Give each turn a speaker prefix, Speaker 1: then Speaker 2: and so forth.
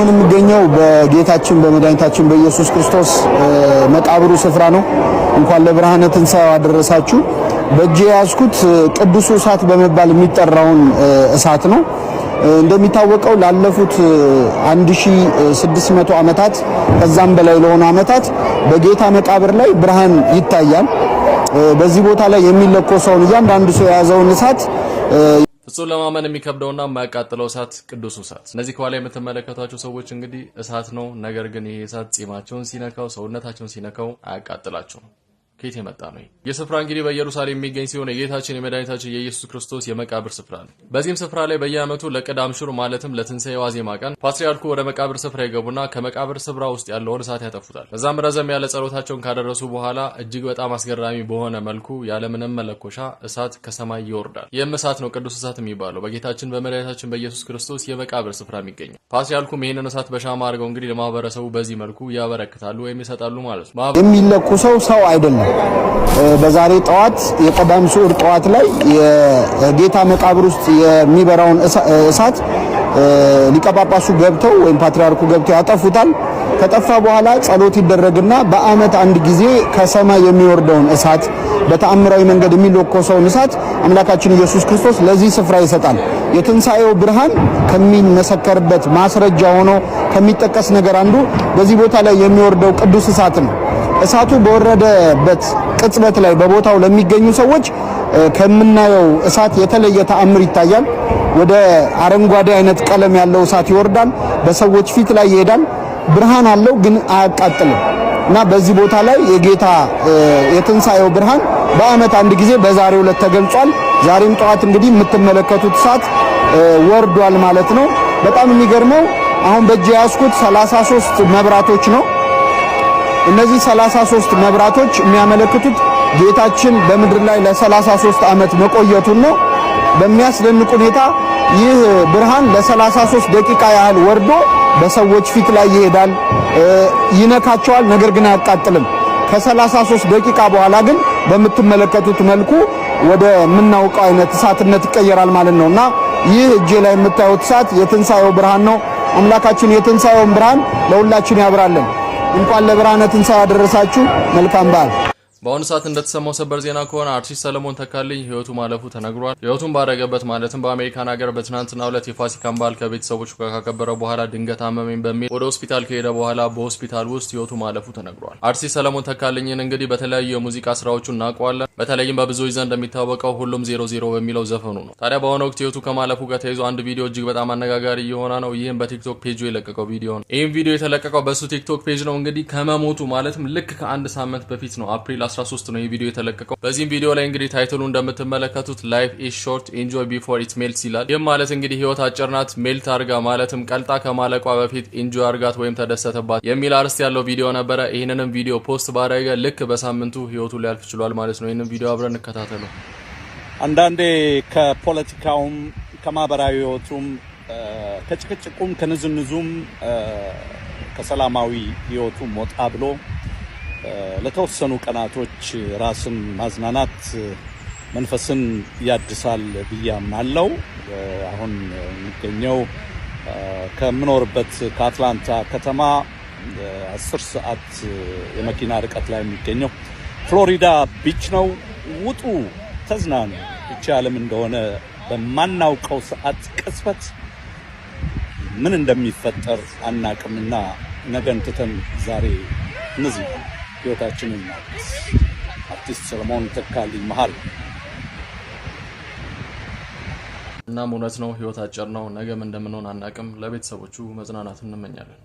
Speaker 1: የሚገኘው በጌታችን በመድኃኒታችን በኢየሱስ ክርስቶስ መቃብሩ ስፍራ ነው። እንኳን ለብርሃነ ትንሣኤው አደረሳችሁ። በእጄ ያዝኩት ቅዱስ እሳት በመባል የሚጠራውን እሳት ነው። እንደሚታወቀው ላለፉት 1600 ዓመታት ከዛም በላይ ለሆኑ ዓመታት በጌታ መቃብር ላይ ብርሃን ይታያል። በዚህ ቦታ ላይ የሚለኮሰውን እያንዳንዱ ሰው የያዘውን እሳት
Speaker 2: ፍጹም ለማመን የሚከብደውና የማያቃጥለው እሳት ቅዱስ እሳት። እነዚህ ከኋላ የምትመለከቷቸው ሰዎች እንግዲህ እሳት ነው። ነገር ግን ይሄ እሳት ጺማቸውን ሲነካው ሰውነታቸውን ሲነካው አያቃጥላቸውም። ከየት የመጣ ነው? ይህ ስፍራ እንግዲህ በኢየሩሳሌም የሚገኝ ሲሆን የጌታችን የመድኃኒታችን የኢየሱስ ክርስቶስ የመቃብር ስፍራ ነው። በዚህም ስፍራ ላይ በየዓመቱ ለቅዳም ሹር ማለትም ለትንሣኤ ዋዜማ ቀን ፓትርያርኩ ወደ መቃብር ስፍራ ይገቡና ከመቃብር ስፍራ ውስጥ ያለውን እሳት ያጠፉታል። በዛም ረዘም ያለ ጸሎታቸውን ካደረሱ በኋላ እጅግ በጣም አስገራሚ በሆነ መልኩ ያለምንም መለኮሻ እሳት ከሰማይ ይወርዳል። ይህም እሳት ነው ቅዱስ እሳት የሚባለው በጌታችን በመድኃኒታችን በኢየሱስ ክርስቶስ የመቃብር ስፍራ የሚገኘው። ፓትርያርኩም ይህንን እሳት በሻማ አድርገው እንግዲህ ለማህበረሰቡ በዚህ መልኩ ያበረክታሉ ወይም ይሰጣሉ ማለት ነው።
Speaker 1: የሚለኩሰው ሰው አይደለም። በዛሬ ጠዋት የቀዳም ሱር ጠዋት ላይ የጌታ መቃብር ውስጥ የሚበራውን እሳት ሊቀ ጳጳሱ ገብተው ወይም ፓትርያርኩ ገብተው ያጠፉታል። ከጠፋ በኋላ ጸሎት ይደረግና በዓመት አንድ ጊዜ ከሰማይ የሚወርደውን እሳት በተአምራዊ መንገድ የሚለኮሰውን እሳት አምላካችን ኢየሱስ ክርስቶስ ለዚህ ስፍራ ይሰጣል። የትንሣኤው ብርሃን ከሚመሰከርበት ማስረጃ ሆኖ ከሚጠቀስ ነገር አንዱ በዚህ ቦታ ላይ የሚወርደው ቅዱስ እሳት ነው። እሳቱ በወረደበት ቅጽበት ላይ በቦታው ለሚገኙ ሰዎች ከምናየው እሳት የተለየ ተአምር ይታያል። ወደ አረንጓዴ አይነት ቀለም ያለው እሳት ይወርዳል፣ በሰዎች ፊት ላይ ይሄዳል። ብርሃን አለው ግን አያቃጥልም እና በዚህ ቦታ ላይ የጌታ የትንሣኤው ብርሃን በዓመት አንድ ጊዜ በዛሬው ዕለት ተገልጿል። ዛሬም ጠዋት እንግዲህ የምትመለከቱት እሳት ወርዷል ማለት ነው። በጣም የሚገርመው አሁን በእጄ ያዝኩት 33 መብራቶች ነው። እነዚህ 33 መብራቶች የሚያመለክቱት ጌታችን በምድር ላይ ለ33 ዓመት መቆየቱን ነው። በሚያስደንቅ ሁኔታ ይህ ብርሃን ለ33 ደቂቃ ያህል ወርዶ በሰዎች ፊት ላይ ይሄዳል፣ ይነካቸዋል፣ ነገር ግን አያቃጥልም። ከ33 ደቂቃ በኋላ ግን በምትመለከቱት መልኩ ወደ ምናውቀው አይነት እሳትነት ይቀየራል ማለት ነውና ይህ እጄ ላይ የምታዩት እሳት የትንሣኤው ብርሃን ነው። አምላካችን የትንሣኤውን ብርሃን ለሁላችን ያብራልን። እንኳን ለብርሃነ ትንሣኤ አደረሳችሁ። መልካም በዓል።
Speaker 2: በአሁኑ ሰዓት እንደተሰማው ሰበር ዜና ከሆነ አርቲስት ሰለሞን ተካልኝ ህይወቱ ማለፉ ተነግሯል። ህይወቱን ባረገበት ማለትም በአሜሪካን ሀገር በትናንትናው ዕለት የፋሲካን በዓል ከቤተሰቦቹ ጋር ካከበረ በኋላ ድንገት አመመኝ በሚል ወደ ሆስፒታል ከሄደ በኋላ በሆስፒታል ውስጥ ህይወቱ ማለፉ ተነግሯል። አርቲስት ሰለሞን ተካልኝን እንግዲህ በተለያዩ የሙዚቃ ስራዎቹ እናውቀዋለን። በተለይም በብዙዎች ዘንድ እንደሚታወቀው ሁሉም 00 በሚለው ዘፈኑ ነው። ታዲያ በአሁኑ ወቅት ህይወቱ ከማለፉ ጋር ተይዞ አንድ ቪዲዮ እጅግ በጣም አነጋጋሪ እየሆነ ነው። ይህም በቲክቶክ ፔጁ የለቀቀው ቪዲዮ ነው። ይህም ቪዲዮ የተለቀቀው በሱ ቲክቶክ ፔጅ ነው። እንግዲህ ከመሞቱ ማለትም ልክ ከአንድ ሳምንት በፊት ነው፣ አፕሪል 13 ነው ይህ ቪዲዮ የተለቀቀው። በዚህም ቪዲዮ ላይ እንግዲህ ታይትሉ እንደምትመለከቱት ላይፍ ኢዝ ሾርት ኢንጆይ ቢፎር ኢት ሜልትስ ይላል። ይህም ማለት እንግዲህ ህይወት አጭር ናት፣ ሜልት አርጋ ማለትም ቀልጣ ከማለቋ በፊት ኢንጆይ አርጋት ወይም ተደሰተባት የሚል አርዕስት ያለው ቪዲዮ ነበረ። ይህንንም ቪዲዮ ፖስት ባደረገ ልክ በሳምንቱ ህይወቱ ሊያልፍ ችሏል ማለት ነው። ይህንን ቪዲዮ አብረን እንከታተለው።
Speaker 3: አንዳንዴ ከፖለቲካውም ከማህበራዊ ህይወቱም ከጭቅጭቁም ከንዝንዙም ከሰላማዊ ህይወቱም ወጣ ብሎ ለተወሰኑ ቀናቶች ራስን ማዝናናት መንፈስን ያድሳል ብያምናለሁ። አሁን የሚገኘው ከምኖርበት ከአትላንታ ከተማ 10 ሰዓት የመኪና ርቀት ላይ የሚገኘው ፍሎሪዳ ቢች ነው። ውጡ፣ ተዝናኑ። ብቻ ዓለም እንደሆነ በማናውቀው ሰዓት ቅጽበት ምን እንደሚፈጠር አናቅምና ነገን ትተን ዛሬ እነዚህ ህይወታችንን አርቲስት ሰለሞን ተካልኝ መሃል
Speaker 2: እናም እውነት ነው፣ ህይወት አጭር ነው። ነገም እንደምንሆን አናቅም። ለቤተሰቦቹ መጽናናት እንመኛለን።